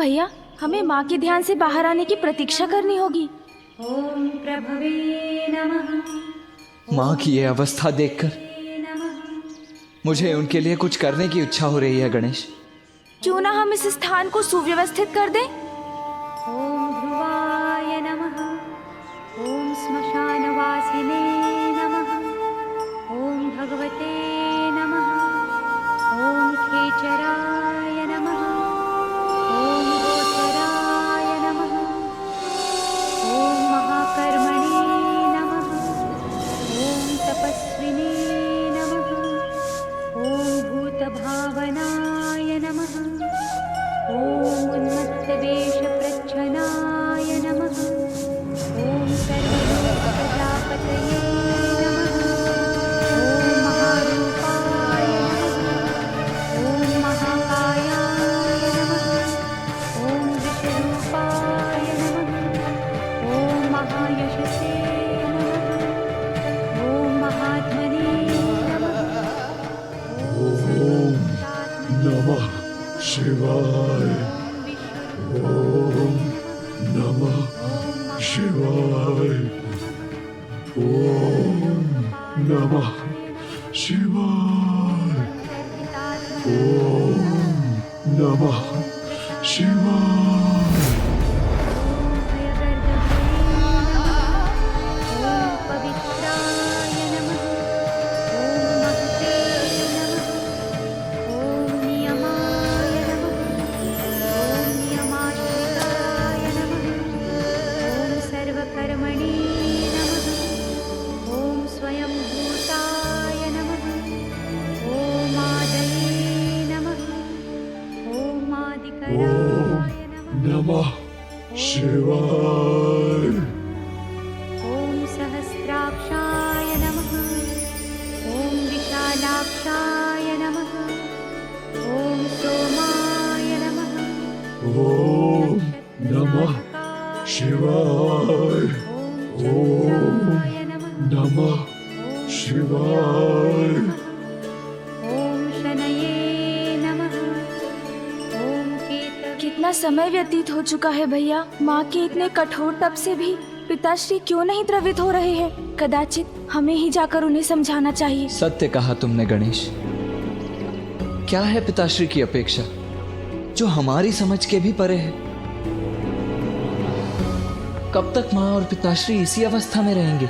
भैया, हमें माँ के ध्यान से बाहर आने की प्रतीक्षा करनी होगी। ओम प्रभवे नमः। माँ की ये अवस्था देखकर मुझे उनके लिए कुछ करने की इच्छा हो रही है गणेश। क्यों ना हम इस स्थान को सुव्यवस्थित कर दें? ओम ध्रुवाय नमः। ओम श्मशानवासिने नमः। ओम भगवते नमः। ओम खेचराय नमः। ओम गोचराय नमः। ओम महाकर्मणे नमः। ओम तपस्विने नमः। ओम भूतभावनाय नमः। ओम उन्मत्तवेषप्रच्छन्नाय नमः। ओम सर्वलोकप्रजापतये नमः। ओम महारूपाय नमः। ओम महाकायाय नमः। ओम विश्वरूपाय नमः। ओम महायशसे नमः। ओम महात्मने नमः। ओम नमः शिवाय। ओम नमः शिवाय। ओम नमः शिवाय। ओम नमः शिवाय। ओम पवित्राय नमः। ओम महते नमः। ओम नियमाय नमः। ओम नियमाश्रिताय नमः। ओम सर्वकर्मणे नमः। ओम स्वयंभूताय नमः। ओम आदये नमः। ओम आदिकराय नमः। नमः शिवाय। ओम सहस्राक्षाय नमः। ओम विशालाक्षाय नमः। ओम सोमाय नमः। ओम नमः शिवाय। ओम चंद्राय नमः। नमः शिवाय। ओम शनये नमः। ओम केतवे कितना समय व्यतीत हो चुका है भैया। माँ के इतने कठोर तप से भी पिताश्री क्यों नहीं द्रवित हो रहे हैं? कदाचित हमें ही जाकर उन्हें समझाना चाहिए। सत्य कहा तुमने गणेश। क्या है पिताश्री की अपेक्षा जो हमारी समझ के भी परे है? कब तक माँ और पिताश्री इसी अवस्था में रहेंगे?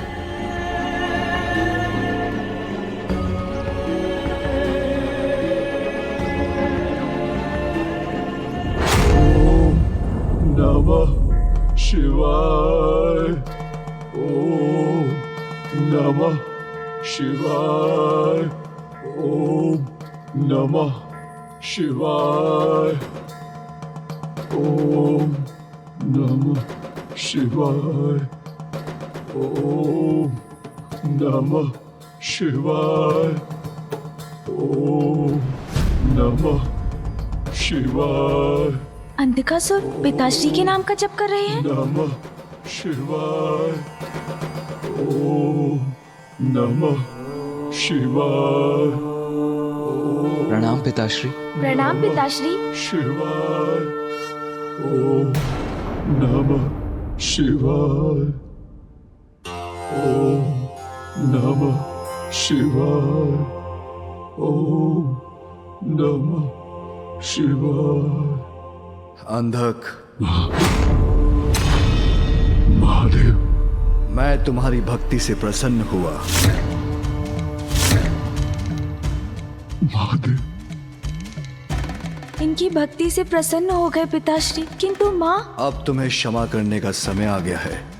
ओम नमः शिवाय। ओम नमः शिवाय। ओम नमः शिवाय। ओम नमः शिवाय। ओम नमः शिवाय। ओम नमः शिवाय। अंधकासुर पिताश्री के नाम का जप कर रहे हैं। नमः शिवाय। ओम नमः शिवाय। प्रणाम पिताश्री। प्रणाम पिताश्री। शिवाय। ओम नमः शिवाय। ओम नमः शिवाय। ओम नमः शिवाय। अंधक, महादेव। मैं तुम्हारी भक्ति से प्रसन्न हुआ। महादेव। इनकी भक्ति से प्रसन्न हो गए पिताश्री, किंतु माँ। अब तुम्हें क्षमा करने का समय आ गया है।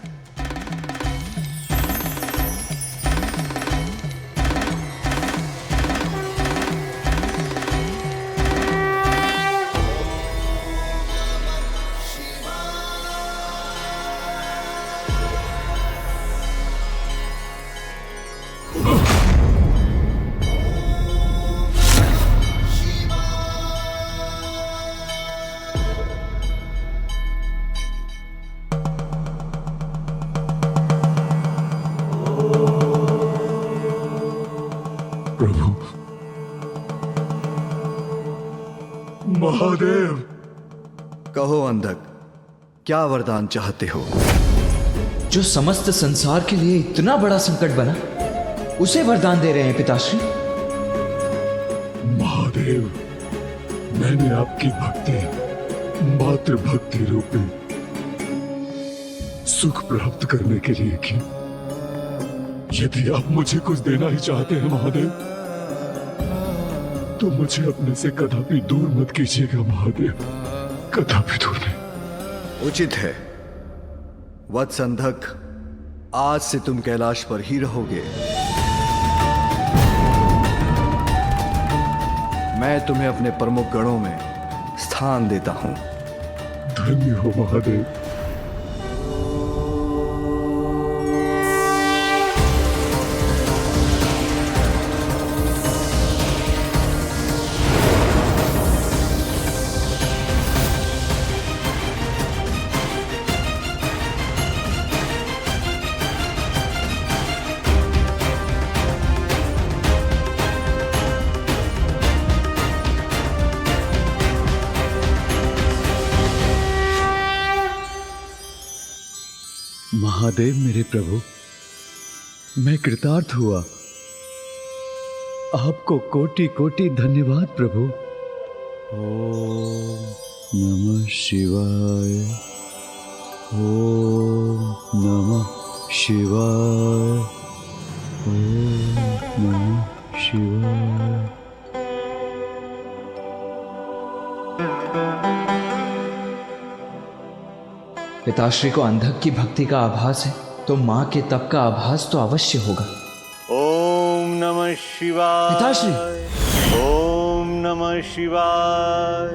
प्रभु महादेव। कहो अंधक, क्या वरदान चाहते हो? जो समस्त संसार के लिए इतना बड़ा संकट बना, उसे वरदान दे रहे हैं पिताश्री। महादेव, मैंने आपकी भक्ति, मातृ भक्ति रूपी सुख प्राप्त करने के लिए की। यदि आप मुझे कुछ देना ही चाहते हैं महादेव, तो मुझे अपने से कदापि दूर मत कीजिएगा महादेव, कदापि दूर नहीं। उचित है वत्स अंधक, आज से तुम कैलाश पर ही रहोगे। मैं तुम्हें अपने प्रमुख गणों में स्थान देता हूं। धन्य हो महादेव। महादेव मेरे प्रभु, मैं कृतार्थ हुआ। आपको कोटि कोटि धन्यवाद प्रभु। ओम नमः शिवाय, ओम नमः शिवाय, ओम नमः शिवाय। पिताश्री को अंधक की भक्ति का आभास है, तो माँ के तप का आभास तो अवश्य होगा। ओम नमः शिवाय। पिताश्री। ओम नमः शिवाय।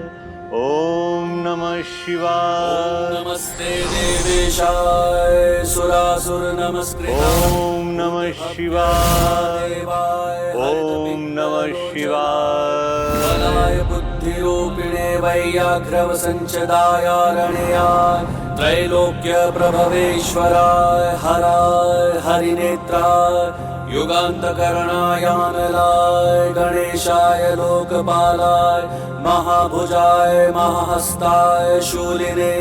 ओम नमः शिवाय। नमस्ते देवेशाय सुरासुर नमस्कृताय। ओम नमः शिवाय। ओम नमः शिवाय। बलाय बुद्धिरूपिणे वैयाघ्रव संचदायारण्याय त्रैलोक्य प्रभवेश्वराय हराय हरिनेत्राय युगान्तकरणायानलाय गणेशाय लोकपालाय महाभुजाय महाहस्ताय शूलिने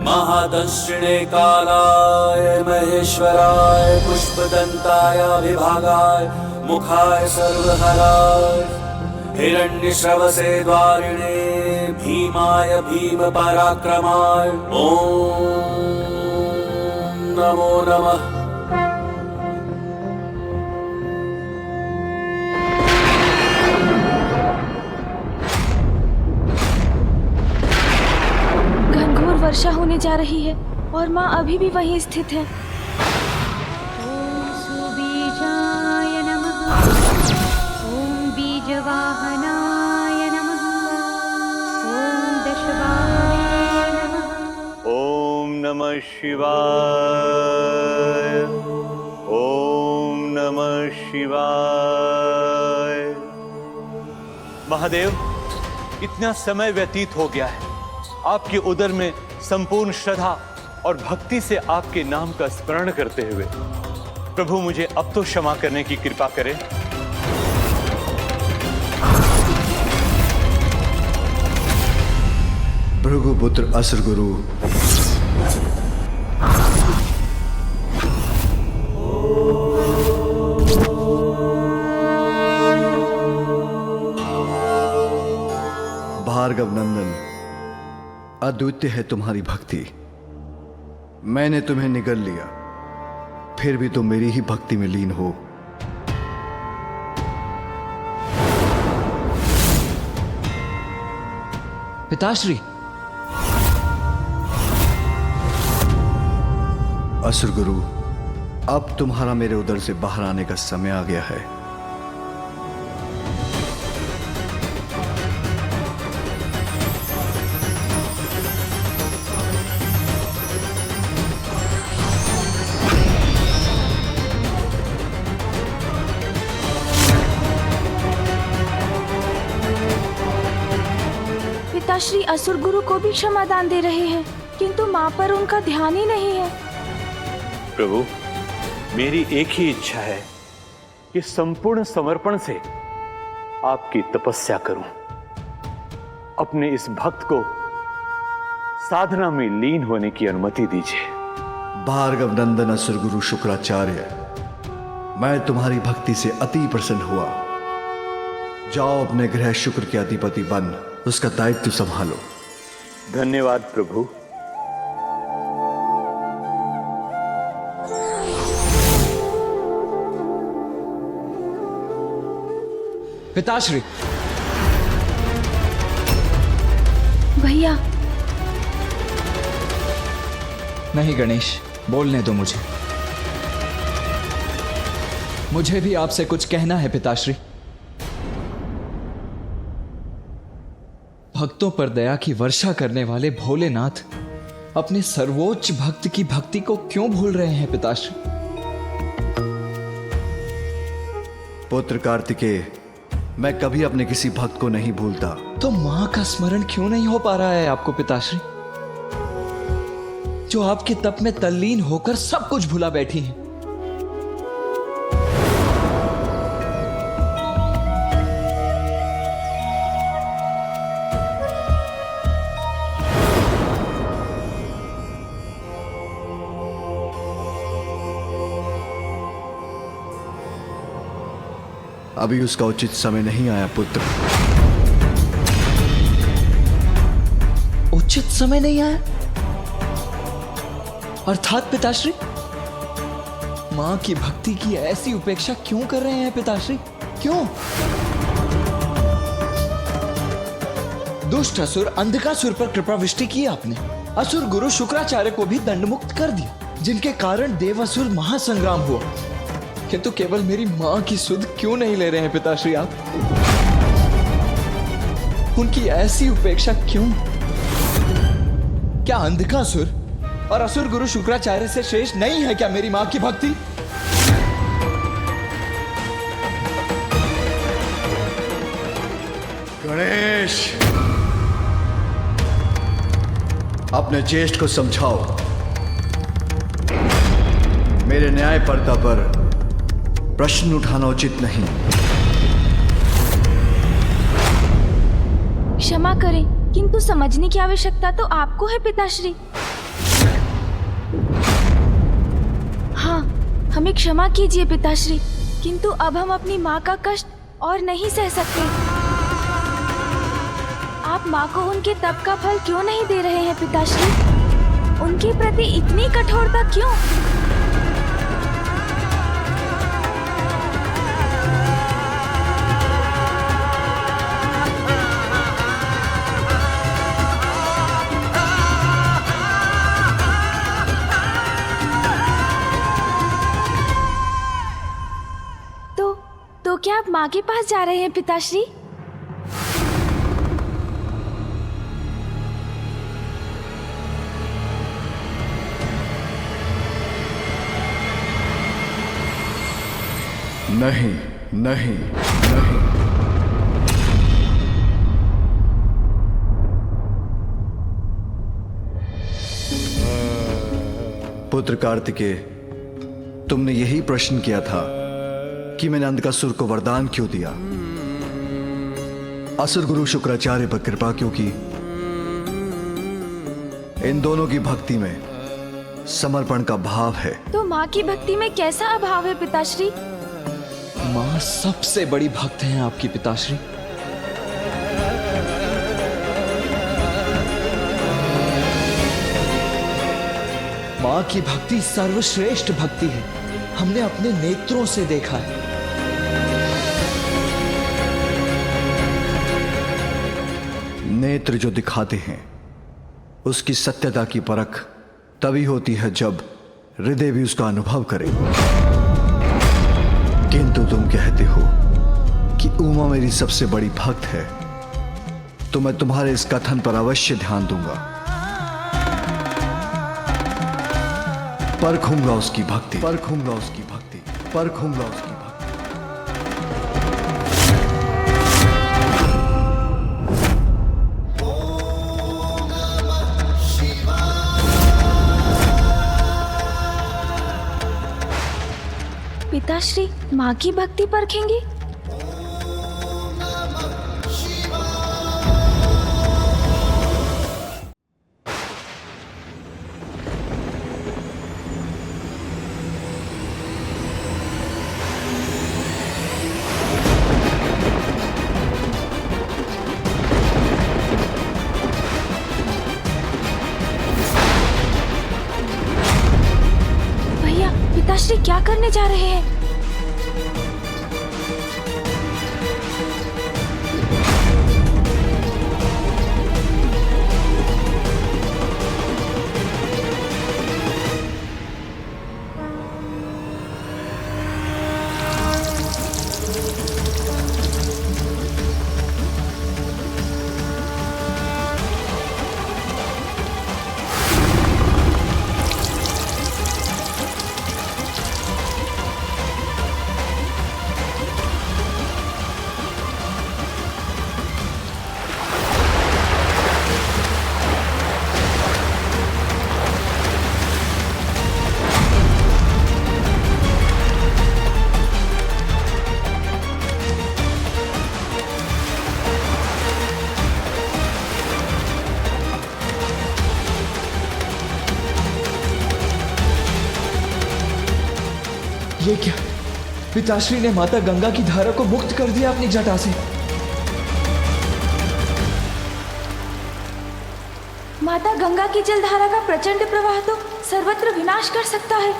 महादंशिणे कालाय महेश्वराय पुष्पदन्ताय विभागाय मुखाय सर्वहराय हिरण्यश्रवसे द्वारिणे भीमाय भीम पराक्रमाय ओम नमो नमः। घनघोर वर्षा होने जा रही है और माँ अभी भी वहीं स्थित है। ॐ सुबीजाय नमः। ॐ बीजवाहनाय नमः। ॐ दशवाहने नमः। ओम नमः शिवाय। ओम नमः शिवाय। महादेव, इतना समय व्यतीत हो गया है, आपके उदर में संपूर्ण श्रद्धा और भक्ति से आपके नाम का स्मरण करते हुए प्रभु मुझे अब तो क्षमा करने की कृपा करें। भृगुपुत्र असुर गुरु, भार्गव नंदन, अद्वितीय है तुम्हारी भक्ति। मैंने तुम्हें निगल लिया, फिर भी तुम मेरी ही भक्ति में लीन हो। पिताश्री। असुर गुरु, अब तुम्हारा मेरे उदर से बाहर आने का समय आ गया है। पिताश्री असुर गुरु को भी क्षमादान दे रहे हैं, किंतु माँ पर उनका ध्यान ही नहीं है। प्रभु, मेरी एक ही इच्छा है कि संपूर्ण समर्पण से आपकी तपस्या करूं। अपने इस भक्त को साधना में लीन होने की अनुमति दीजिए। भार्गव नंदन असुर गुरु शुक्राचार्य, मैं तुम्हारी भक्ति से अति प्रसन्न हुआ। जाओ अपने ग्रह शुक्र के अधिपति बन उसका दायित्व संभालो। धन्यवाद प्रभु। पिताश्री। भैया। नहीं गणेश, बोलने दो मुझे। मुझे भी आपसे कुछ कहना है पिताश्री। भक्तों पर दया की वर्षा करने वाले भोलेनाथ अपने सर्वोच्च भक्त की भक्ति को क्यों भूल रहे हैं पिताश्री? पुत्र कार्तिकेय, मैं कभी अपने किसी भक्त को नहीं भूलता। तो मां का स्मरण क्यों नहीं हो पा रहा है आपको पिताश्री, जो आपके तप में तल्लीन होकर सब कुछ भुला बैठी हैं? अभी उसका उचित समय नहीं आया पुत्र। उचित समय नहीं आया अर्थात पिताश्री, मां की भक्ति की ऐसी उपेक्षा क्यों कर रहे हैं पिताश्री? क्यों? दुष्ट असुर अंधकासुर पर कृपा वृष्टि की आपने। असुर गुरु शुक्राचार्य को भी दंडमुक्त कर दिया, जिनके कारण देवासुर महासंग्राम हुआ। किंतु केवल मेरी मां की सुध क्यों नहीं ले रहे हैं पिताश्री आप? उनकी ऐसी उपेक्षा क्यों? क्या अंधकासुर और असुर गुरु शुक्राचार्य से श्रेष्ठ नहीं है क्या मेरी मां की भक्ति? गणेश, अपने ज्येष्ठ को समझाओ। मेरे न्यायपर्दा पर प्रश्न उठाना उचित नहीं। क्षमा करें, किंतु समझने की आवश्यकता तो आपको है पिताश्री। हाँ, हमें क्षमा कीजिए पिताश्री, किंतु अब हम अपनी माँ का कष्ट और नहीं सह सकते। आप माँ को उनके तप का फल क्यों नहीं दे रहे हैं पिताश्री? उनके प्रति इतनी कठोरता क्यों? तो क्या आप माँ के पास जा रहे हैं पिताश्री? नहीं, नहीं, नहीं। पुत्र कार्तिकेय, तुमने यही प्रश्न किया था कि मैंने अंधकासुर को वरदान क्यों दिया, असुर गुरु शुक्राचार्य पर कृपा क्यों की। इन दोनों की भक्ति में समर्पण का भाव है। तो माँ की भक्ति में कैसा अभाव है पिताश्री? मां सबसे बड़ी भक्त हैं आपकी पिताश्री। मां की भक्ति सर्वश्रेष्ठ भक्ति है, हमने अपने नेत्रों से देखा है। नेत्र जो दिखाते हैं उसकी सत्यता की परख तभी होती है जब हृदय भी उसका अनुभव करे। किंतु तुम कहते हो कि उमा मेरी सबसे बड़ी भक्त है, तो मैं तुम्हारे इस कथन पर अवश्य ध्यान दूंगा। परखूंगा उसकी भक्ति, परखूंगा उसकी भक्ति, परखूंगा उसकी भक्ति। पिताश्री माँ की भक्ति परखेंगे? पिताश्री क्या करने जा रहे हैं? ये क्या? पिताश्री ने माता गंगा की धारा को मुक्त कर दिया अपनी जटा से। माता गंगा की जलधारा का प्रचंड प्रवाह तो सर्वत्र विनाश कर सकता है।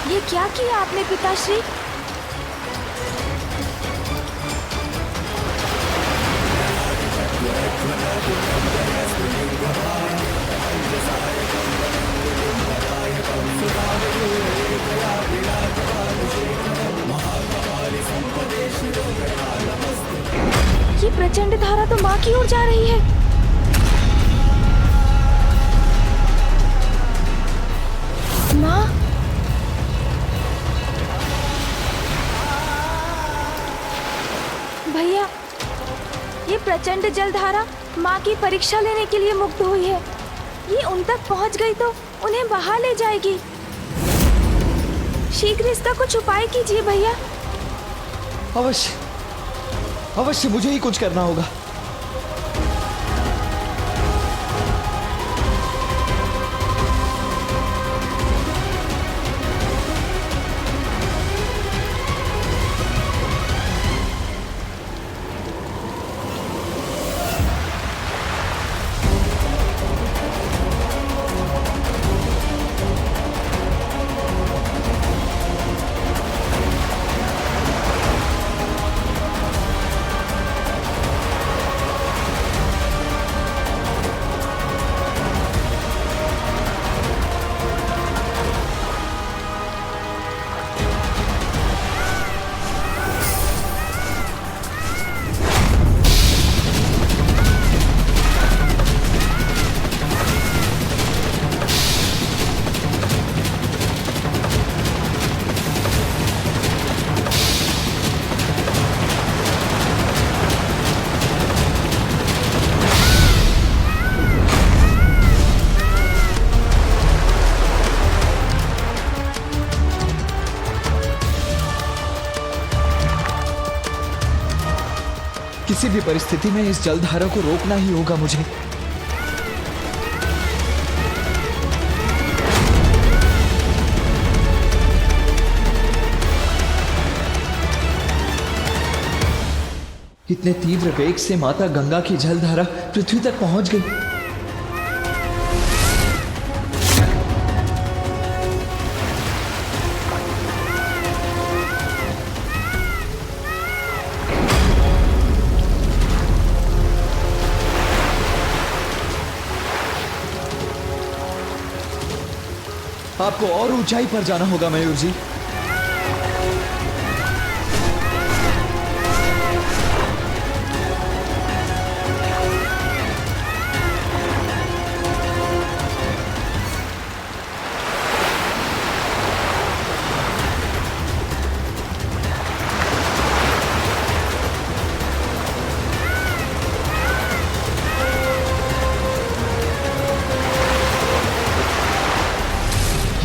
ये क्या किया आपने पिताश्री? ये प्रचंड धारा तो माँ की ओर जा रही है। माँ, भैया, ये प्रचंड जलधारा माँ की परीक्षा लेने के लिए मुक्त हुई है। ये उन तक पहुँच गई तो उन्हें बहा ले जाएगी। शीघ्र इसका कुछ उपाय कीजिए भैया। अवश्य, अवश्य मुझे ही कुछ करना होगा। किसी भी परिस्थिति में इस जलधारा को रोकना ही होगा मुझे। इतने तीव्र वेग से माता गंगा की जलधारा पृथ्वी तक पहुंच गई। आपको और ऊंचाई पर जाना होगा मयूर जी।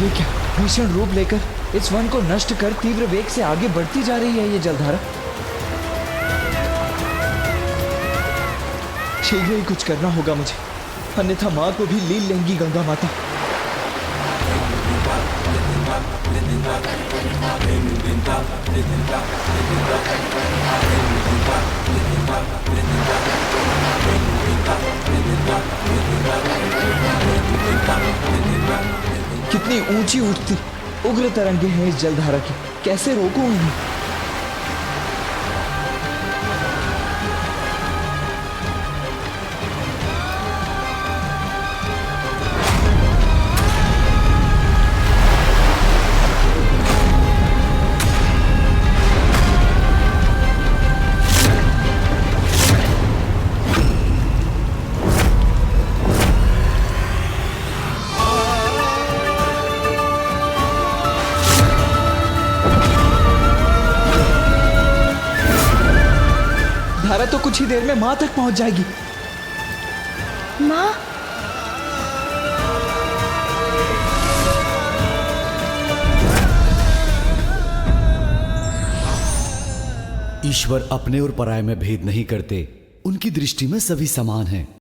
ये क्या भीषण रूप लेकर इस वन को नष्ट कर तीव्र वेग से आगे बढ़ती जा रही है ये जलधारा। शीघ्र ही कुछ करना होगा मुझे, अन्यथा माँ को भी लील लेंगी गंगा माता। कितनी ऊंची उठती उग्र तरंगे हैं इस जलधारा की, कैसे रोकूं इन्हें? धारा तो कुछ ही देर में माँ तक पहुंच जाएगी। माँ, ईश्वर अपने और पराये में भेद नहीं करते, उनकी दृष्टि में सभी समान हैं।